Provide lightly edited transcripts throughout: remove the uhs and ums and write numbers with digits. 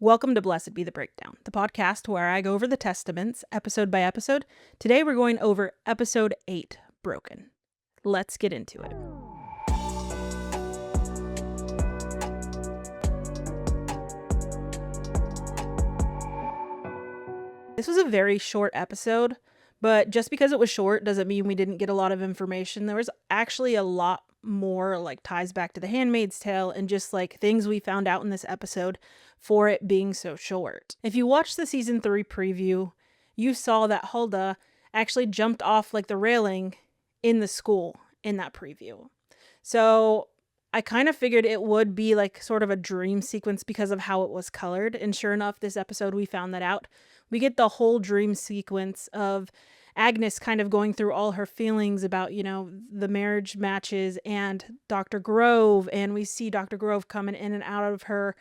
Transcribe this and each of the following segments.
Welcome to Blessed Be the Breakdown, the podcast where I go over the Testaments episode by episode. Today we're going over episode 8, Broken. Let's get into it. This was a very short episode, but just because it was short doesn't mean we didn't get a lot of information. There was actually a lot more ties back to The Handmaid's Tale and just things we found out in this episode for it being so short. If you watched the season 3 preview, you saw that Huldah actually jumped off the railing in the school in that preview. So I kind of figured it would be sort of a dream sequence because of how it was colored. And sure enough, this episode we found that out. We get the whole dream sequence of Agnes kind of going through all her feelings about, the marriage matches and Dr. Grove. And we see Dr. Grove coming in and out of her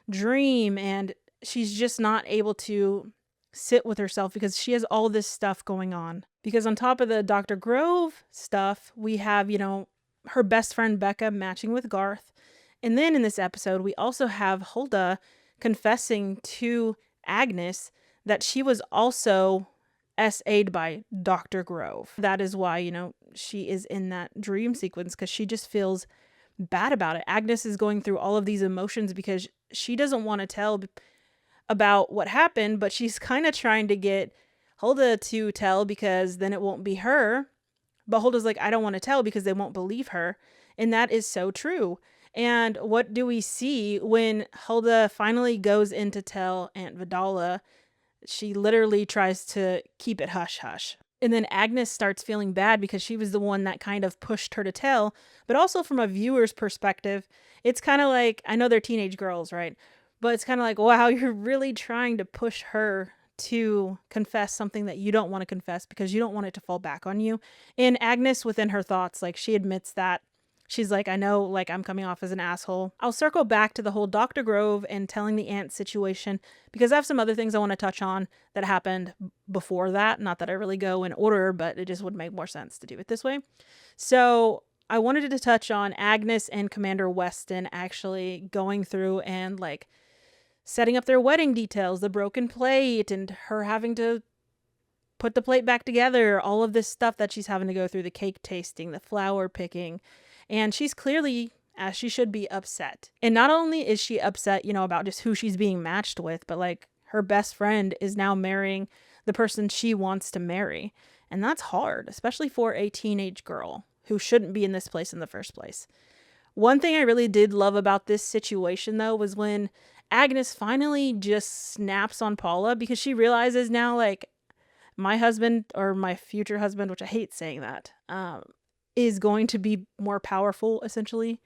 dream. And she's just not able to sit with herself because she has all this stuff going on. Because on top of the Dr. Grove stuff, we have, her best friend Becca matching with Garth. And then in this episode, we also have Huldah confessing to Agnes that she was also SA'd by Dr. Grove. That is why, she is in that dream sequence because she just feels bad about it. Agnes is going through all of these emotions because she doesn't want to tell about what happened, but she's kind of trying to get Huldah to tell because then it won't be her. But Huldah's like, I don't want to tell because they won't believe her. And that is so true. And what do we see when Huldah finally goes in to tell Aunt Vidala? She literally tries to keep it hush-hush. And then Agnes starts feeling bad because she was the one that kind of pushed her to tell. But also from a viewer's perspective, it's kind of I know they're teenage girls, right? But it's kind of wow, you're really trying to push her to confess something that you don't want to confess because you don't want it to fall back on you. And Agnes, within her thoughts, she admits that. She's I know, I'm coming off as an asshole. I'll circle back to the whole Dr. Grove and telling the aunt situation because I have some other things I want to touch on that happened before that. Not that I really go in order, but it just would make more sense to do it this way. So I wanted to touch on Agnes and Commander Weston actually going through and setting up their wedding details, the broken plate, and her having to put the plate back together, all of this stuff that she's having to go through, the cake tasting, the flower picking. And she's clearly, as she should be, upset. And not only is she upset, about just who she's being matched with, but her best friend is now marrying the person she wants to marry. And that's hard, especially for a teenage girl who shouldn't be in this place in the first place. One thing I really did love about this situation, though, was when Agnes finally just snaps on Paula because she realizes now, my husband or my future husband, which I hate saying that, is going to be more powerful, essentially.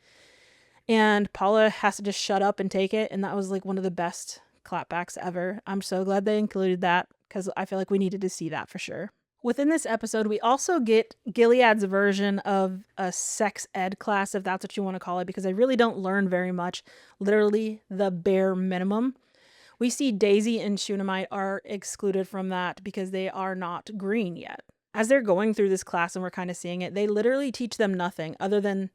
And Paula has to just shut up and take it. And that was one of the best clapbacks ever. I'm so glad they included that because I feel we needed to see that for sure. Within this episode, we also get Gilead's version of a sex ed class, if that's what you want to call it, because I really don't learn very much, literally the bare minimum. We see Daisy and Shunammite are excluded from that because they are not green yet. As they're going through this class and we're kind of seeing it, they literally teach them nothing other than,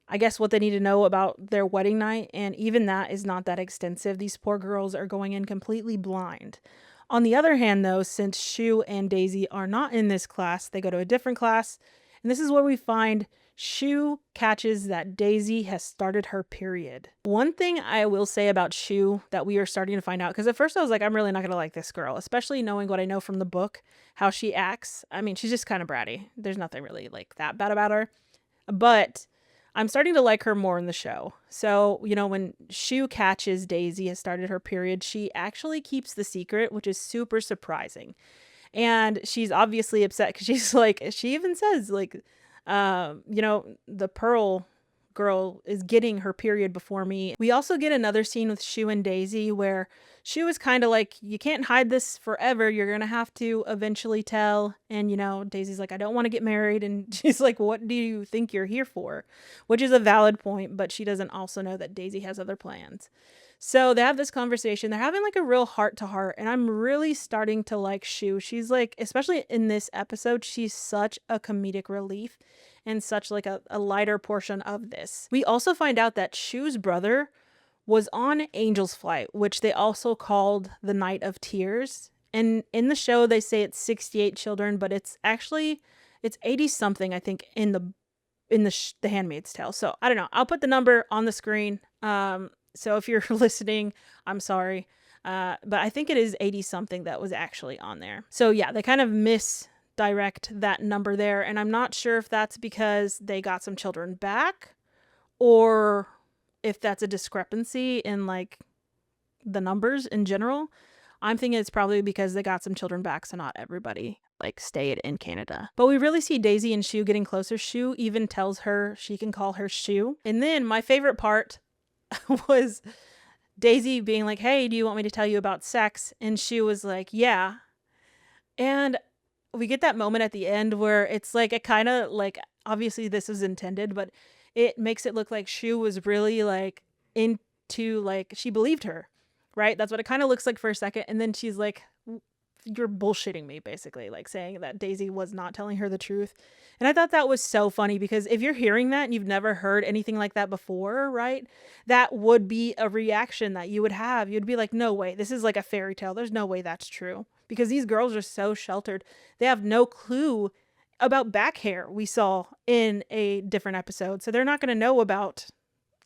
I guess, what they need to know about their wedding night. And even that is not that extensive. These poor girls are going in completely blind. On the other hand, though, since Shu and Daisy are not in this class, they go to a different class. And this is where we find Shu catches that Daisy has started her period. One thing I will say about Shu that we are starting to find out, because at first I was I'm really not going to like this girl, especially knowing what I know from the book, how she acts. I mean, she's just kind of bratty. There's nothing really that bad about her. But I'm starting to like her more in the show. So, when Shu catches Daisy has started her period, she actually keeps the secret, which is super surprising. And she's obviously upset because she's she even says the Pearl girl is getting her period before me. We also get another scene with Shu and Daisy where Shu is kind of you can't hide this forever. You're going to have to eventually tell. And, Daisy's I don't want to get married. And she's what do you think you're here for? Which is a valid point, but she doesn't also know that Daisy has other plans. So they have this conversation. They're having a real heart to heart. And I'm really starting to like Shu. She's especially in this episode, she's such a comedic relief and such a lighter portion of this. We also find out that Shu's brother was on Angel's Flight, which they also called the Night of Tears. And in the show, they say it's 68 children, but it's actually it's 80 something, I think, the Handmaid's Tale. So I don't know. I'll put the number on the screen. So if you're listening, I'm sorry. But I think it is 80 something that was actually on there. So yeah, they kind of misdirect that number there. And I'm not sure if that's because they got some children back or if that's a discrepancy in like the numbers in general. I'm thinking it's probably because they got some children back, so not everybody like stayed in Canada. But we really see Daisy and Shu getting closer. Shu even tells her she can call her Shu. And then my favorite part was Daisy being like, "Hey, do you want me to tell you about sex?" And Shu was like, "Yeah." And we get that moment at the end where it's like a kind of like, obviously this was intended, but it makes it look like Shu was really like into, like, she believed her, right? That's what it kind of looks like for a second. And then she's like, "You're bullshitting me," basically, like saying that Daisy was not telling her the truth. And I thought that was so funny because if you're hearing that and you've never heard anything like that before, right? That would be a reaction that you would have. You'd be like, "No way, this is like a fairy tale. There's no way that's true." Because these girls are so sheltered. They have no clue about back hair we saw in a different episode. So they're not going to know about,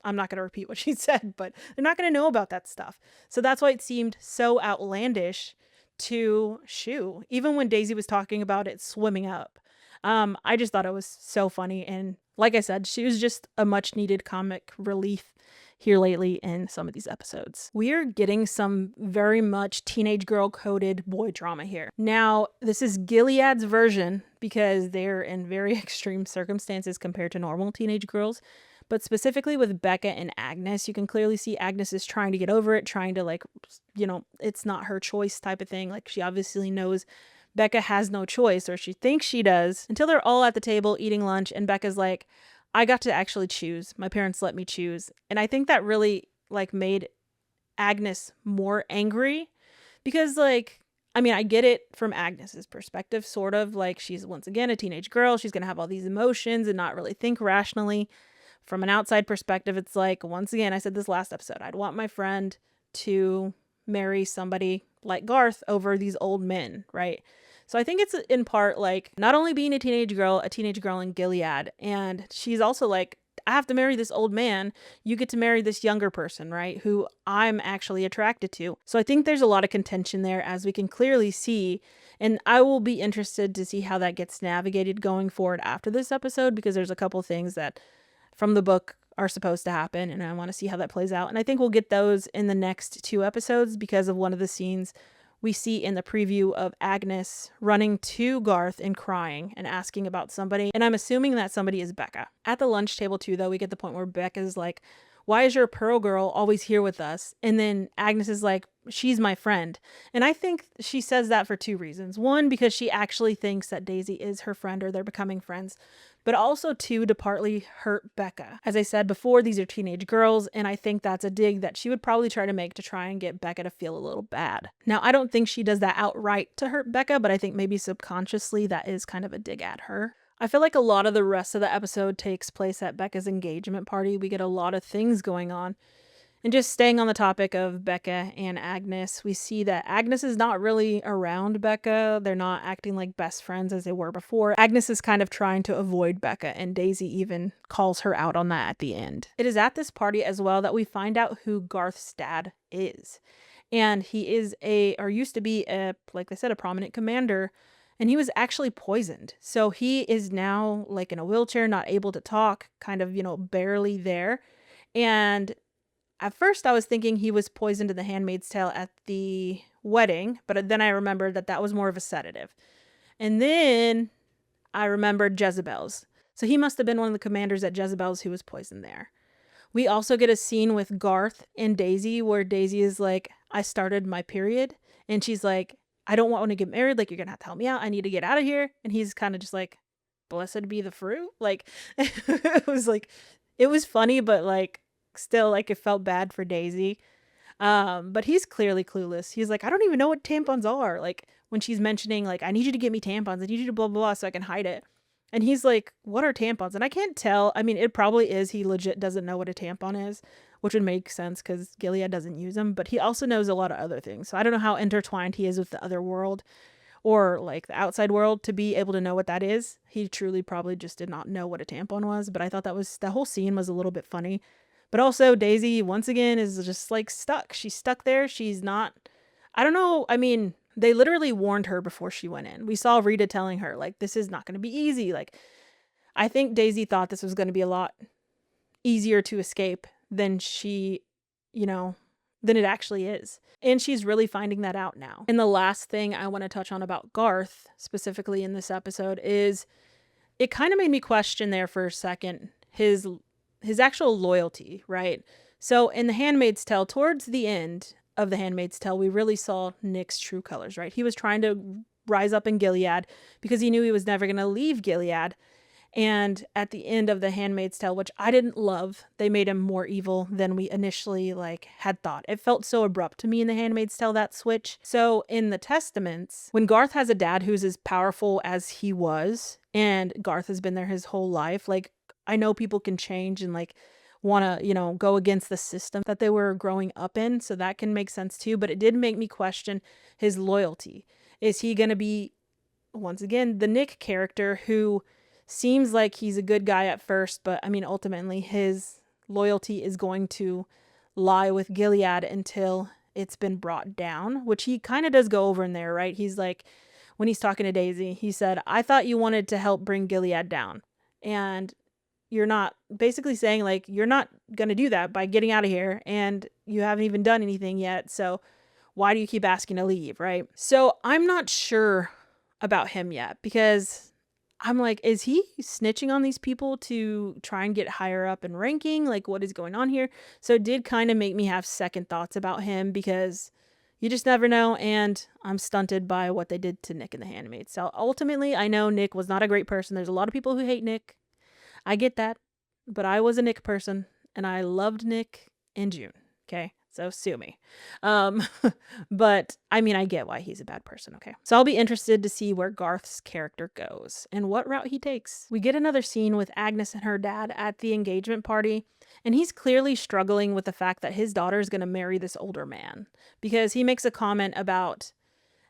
I'm not going to repeat what she said, but they're not going to know about that stuff. So that's why it seemed so outlandish to Shu, even when Daisy was talking about it swimming up. I just thought it was so funny. And like I said, she was just a much needed comic relief here lately in some of these episodes. We are getting some very much teenage girl coded boy drama here. Now, this is Gilead's version because they're in very extreme circumstances compared to normal teenage girls. But specifically with Becca and Agnes, you can clearly see Agnes is trying to get over it, trying to, like, it's not her choice type of thing. Like, she obviously knows Becca has no choice, or she thinks she does, until they're all at the table eating lunch and Becca's like, "I got to actually choose. My parents let me choose." And I think that really like made Agnes more angry because, like, I mean, I get it from Agnes's perspective, sort of like she's once again a teenage girl. She's going to have all these emotions and not really think rationally. From an outside perspective, it's like, once again, I said this last episode, I'd want my friend to marry somebody like Garth over these old men, right? So I think it's in part like not only being a teenage girl in Gilead, and she's also like, "I have to marry this old man. You get to marry this younger person, right? Who I'm actually attracted to." So I think there's a lot of contention there, as we can clearly see. And I will be interested to see how that gets navigated going forward after this episode, because there's a couple things that from the book are supposed to happen, and I want to see how that plays out. And I think we'll get those in the next 2 episodes because of one of the scenes we see in the preview of Agnes running to Garth and crying and asking about somebody. And I'm assuming that somebody is Becca. At the lunch table too, though, we get the point where Becca's like, "Why is your Pearl girl always here with us?" And then Agnes is like, "She's my friend." And I think she says that for 2 reasons. One, because she actually thinks that Daisy is her friend, or they're becoming friends. But also, 2, to partly hurt Becca. As I said before, these are teenage girls, and I think that's a dig that she would probably try to make to try and get Becca to feel a little bad. Now, I don't think she does that outright to hurt Becca, but I think maybe subconsciously that is kind of a dig at her. I feel like a lot of the rest of the episode takes place at Becca's engagement party. We get a lot of things going on. And just staying on the topic of Becca and Agnes, we see that Agnes is not really around Becca. They're not acting like best friends as they were before. Agnes is kind of trying to avoid Becca, and Daisy even calls her out on that at the end. It is at this party as well that we find out who Garth's dad is. And he is used to be like I said, a prominent commander, and he was actually poisoned. So he is now like in a wheelchair, not able to talk, kind of, barely there. And at first, I was thinking he was poisoned in The Handmaid's Tale at the wedding, but then I remembered that that was more of a sedative. And then I remembered Jezebel's. So he must have been one of the commanders at Jezebel's who was poisoned there. We also get a scene with Garth and Daisy where Daisy is like, "I started my period." And she's like, "I don't want to get married. Like, you're going to have to help me out. I need to get out of here." And he's kind of just like, "Blessed be the fruit." Like, it was funny, but like, still, like, it felt bad for Daisy. But he's clearly clueless. He's like, "I don't even know what tampons are." Like, when she's mentioning, like, "I need you to get me tampons. I need you to blah, blah, blah, so I can hide it." And he's like, "What are tampons?" And I can't tell. I mean, it probably is. He legit doesn't know what a tampon is. which would make sense because Gilead doesn't use them, but he also knows a lot of other things. So I don't know how intertwined he is with the other world or like the outside world to be able to know what that is. He truly probably just did not know what a tampon was, but I thought that whole scene was a little bit funny. But also Daisy once again is just like stuck. She's stuck there. She's not, I don't know. I mean, they literally warned her before she went in. We saw Rita telling her like, this is not going to be easy. Like, I think Daisy thought this was going to be a lot easier to escape than you know, than it actually is. And she's really finding that out now. And the last thing I want to touch on about Garth, specifically in this episode, is it kind of made me question there for a second his actual loyalty, right? So in The Handmaid's Tale, towards the end of The Handmaid's Tale, we really saw Nick's true colors, right? He was trying to rise up in Gilead because he knew he was never going to leave Gilead. And at the end of The Handmaid's Tale, which I didn't love, they made him more evil than we initially had thought. It felt so abrupt to me in The Handmaid's Tale, that switch. So in the Testaments, when Garth has a dad who's as powerful as he was, and Garth has been there his whole life, I know people can change and want to, go against the system that they were growing up in. So that can make sense too. But it did make me question his loyalty. Is he going to be, once again, the Nick character who seems like he's a good guy at first, but I mean, ultimately his loyalty is going to lie with Gilead until it's been brought down, which he kind of does go over in there, right? He's like, when he's talking to Daisy, he said, I thought you wanted to help bring Gilead down. And you're not, basically saying you're not going to do that by getting out of here. And you haven't even done anything yet. So why do you keep asking to leave, right? So I'm not sure about him yet because I'm like, is he snitching on these people to try and get higher up in ranking? What is going on here? So it did kind of make me have second thoughts about him because you just never know. And I'm stunted by what they did to Nick in The Handmaid. So ultimately, I know Nick was not a great person. There's a lot of people who hate Nick. I get that. But I was a Nick person and I loved Nick in June. Okay. So sue me. But I mean, I get why he's a bad person. Okay. So I'll be interested to see where Garth's character goes and what route he takes. We get another scene with Agnes and her dad at the engagement party. And he's clearly struggling with the fact that his daughter is going to marry this older man because he makes a comment about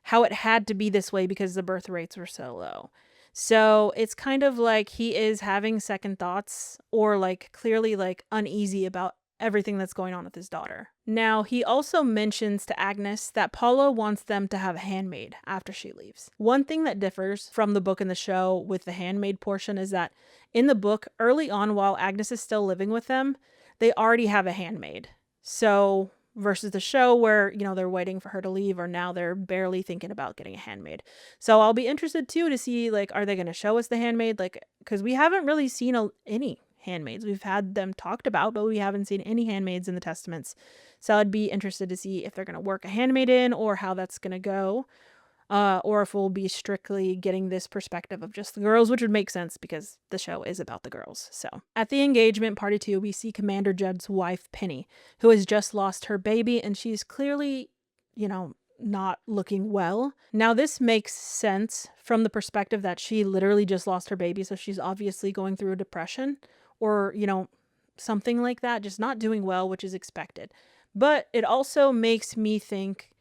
how it had to be this way because the birth rates were so low. So it's kind of like he is having second thoughts or clearly uneasy about everything that's going on with his daughter. Now, he also mentions to Agnes that Paula wants them to have a handmaid after she leaves. One thing that differs from the book and the show with the handmaid portion is that in the book, early on while Agnes is still living with them, they already have a handmaid. So versus the show where, they're waiting for her to leave or now they're barely thinking about getting a handmaid. So I'll be interested too to see are they going to show us the handmaid? Because we haven't really seen any handmaids. We've had them talked about, but we haven't seen any handmaids in the Testaments. So I'd be interested to see if they're going to work a handmaid in or how that's going to go. Or if we'll be strictly getting this perspective of just the girls, which would make sense because the show is about the girls. So at the engagement party 2, we see Commander Judd's wife, Penny, who has just lost her baby and she's clearly, not looking well. Now this makes sense from the perspective that she literally just lost her baby. So she's obviously going through a depression or, something like that, just not doing well, which is expected. But it also makes me think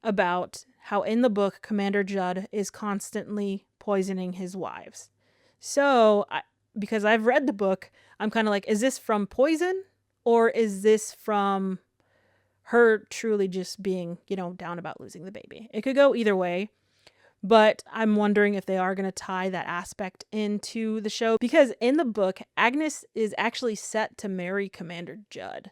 about how in the book, Commander Judd is constantly poisoning his wives. So, because I've read the book, I'm kind of like, is this from poison or is this from her truly just being, down about losing the baby? It could go either way, but I'm wondering if they are going to tie that aspect into the show because in the book, Agnes is actually set to marry Commander Judd.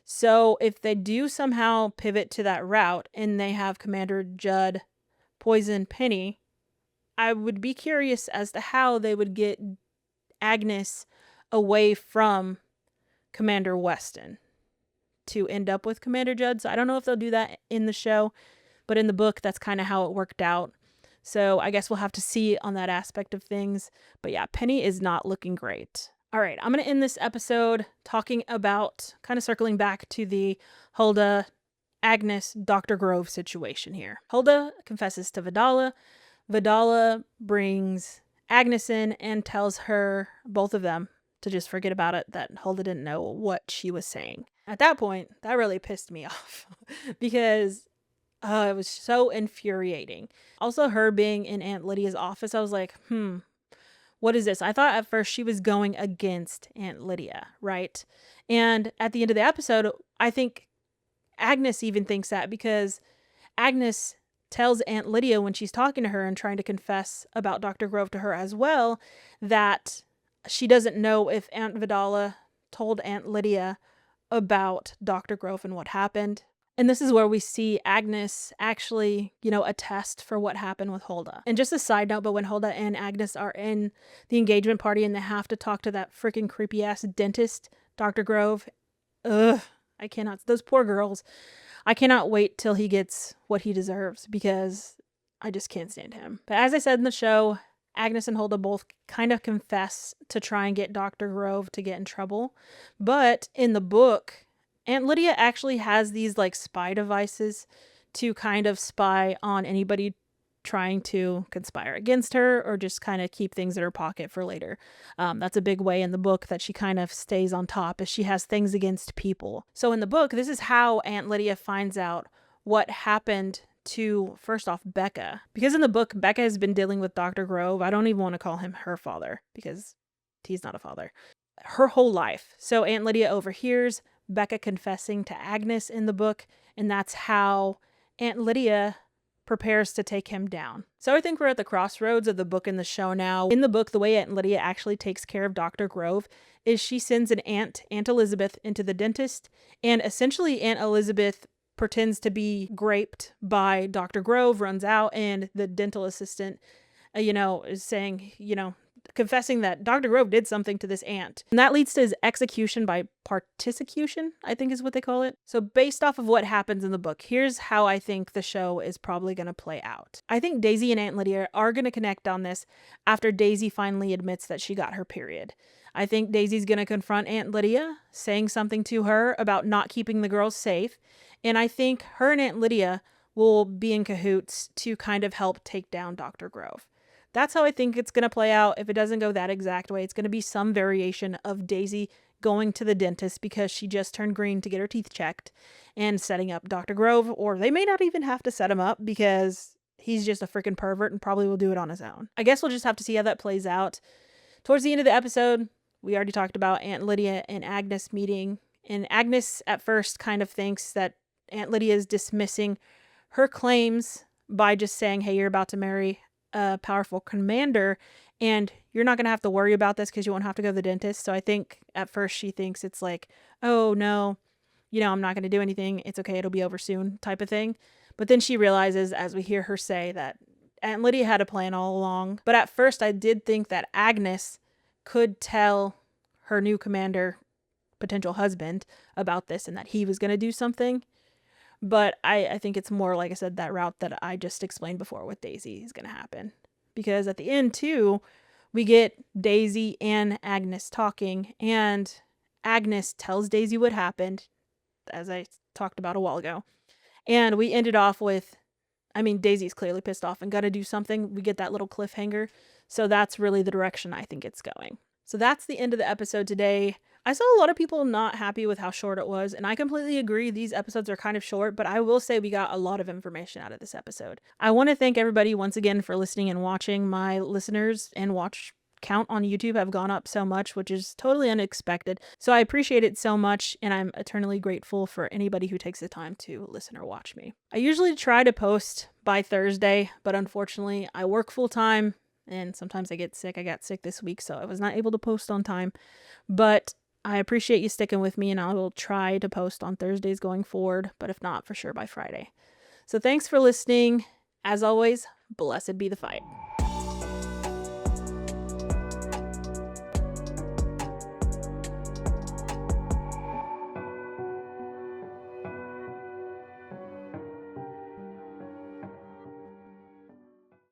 So if they do somehow pivot to that route and they have Commander Judd poison Penny, I would be curious as to how they would get Agnes away from Commander Weston to end up with Commander Judd. So I don't know if they'll do that in the show, but in the book, that's kind of how it worked out. So I guess we'll have to see on that aspect of things. But yeah, Penny is not looking great. All right, I'm going to end this episode talking about, kind of circling back to the Hulda, Agnes, Dr. Grove situation here. Hulda confesses to Vidala. Vidala brings Agnes in and tells her, both of them, to just forget about it, that Hulda didn't know what she was saying. At that point, that really pissed me off because it was so infuriating. Also, her being in Aunt Lydia's office, I was like, what is this? I thought at first she was going against Aunt Lydia, right? And at the end of the episode, I think Agnes even thinks that because Agnes tells Aunt Lydia when she's talking to her and trying to confess about Dr. Grove to her as well, that she doesn't know if Aunt Vidala told Aunt Lydia about Dr. Grove and what happened. And this is where we see Agnes actually, attest for what happened with Hulda. And just a side note, but when Hulda and Agnes are in the engagement party and they have to talk to that freaking creepy ass dentist, Dr. Grove, I cannot, those poor girls. I cannot wait till he gets what he deserves because I just can't stand him. But as I said in the show, Agnes and Hulda both kind of confess to try and get Dr. Grove to get in trouble. But in the book, Aunt Lydia actually has these like spy devices to kind of spy on anybody trying to conspire against her or just kind of keep things in her pocket for later. That's a big way in the book that she kind of stays on top, is she has things against people. So in the book, this is how Aunt Lydia finds out what happened to, first off, Becca. Because in the book, Becca has been dealing with Dr. Grove. I don't even want to call him her father because he's not a father. Her whole life. So Aunt Lydia overhears Becca confessing to Agnes in the book, and that's how Aunt Lydia prepares to take him down. So I think we're at the crossroads of the book and the show now. In the book, the way Aunt Lydia actually takes care of Dr. Grove is she sends an Aunt Elizabeth, into the dentist, and essentially Aunt Elizabeth pretends to be raped by Dr. Grove, runs out, and the dental assistant, is saying, confessing that Dr. Grove did something to this aunt. And that leads to his execution by particution, I think is what they call it. So based off of what happens in the book, here's how I think the show is probably going to play out. I think Daisy and Aunt Lydia are going to connect on this after Daisy finally admits that she got her period. I think Daisy's going to confront Aunt Lydia, saying something to her about not keeping the girls safe. And I think her and Aunt Lydia will be in cahoots to kind of help take down Dr. Grove. That's how I think it's going to play out. If it doesn't go that exact way, it's going to be some variation of Daisy going to the dentist because she just turned green to get her teeth checked and setting up Dr. Grove, or they may not even have to set him up because he's just a freaking pervert and probably will do it on his own. I guess we'll just have to see how that plays out. Towards the end of the episode, we already talked about Aunt Lydia and Agnes meeting, and Agnes at first kind of thinks that Aunt Lydia is dismissing her claims by just saying, hey, you're about to marry a powerful commander and you're not going to have to worry about this because you won't have to go to the dentist. So I think at first she thinks it's like, oh no, I'm not going to do anything. It's okay. It'll be over soon type of thing. But then she realizes, as we hear her say, that Aunt Lydia had a plan all along. But at first I did think that Agnes could tell her new commander, potential husband, about this and that he was going to do something. But I think it's more, like I said, that route that I just explained before with Daisy is going to happen. Because at the end, too, we get Daisy and Agnes talking. And Agnes tells Daisy what happened, as I talked about a while ago. And we ended off with, Daisy's clearly pissed off and got to do something. We get that little cliffhanger. So that's really the direction I think it's going. So that's the end of the episode today. I saw a lot of people not happy with how short it was, and I completely agree. These episodes are kind of short, but I will say we got a lot of information out of this episode. I want to thank everybody once again for listening and watching. My listeners and watch count on YouTube have gone up so much, which is totally unexpected. So I appreciate it so much, and I'm eternally grateful for anybody who takes the time to listen or watch me. I usually try to post by Thursday, but unfortunately I work full time, and sometimes I get sick. I got sick this week, so I was not able to post on time, but I appreciate you sticking with me, and I will try to post on Thursdays going forward, but if not, for sure by Friday. So thanks for listening. As always, blessed be the fight.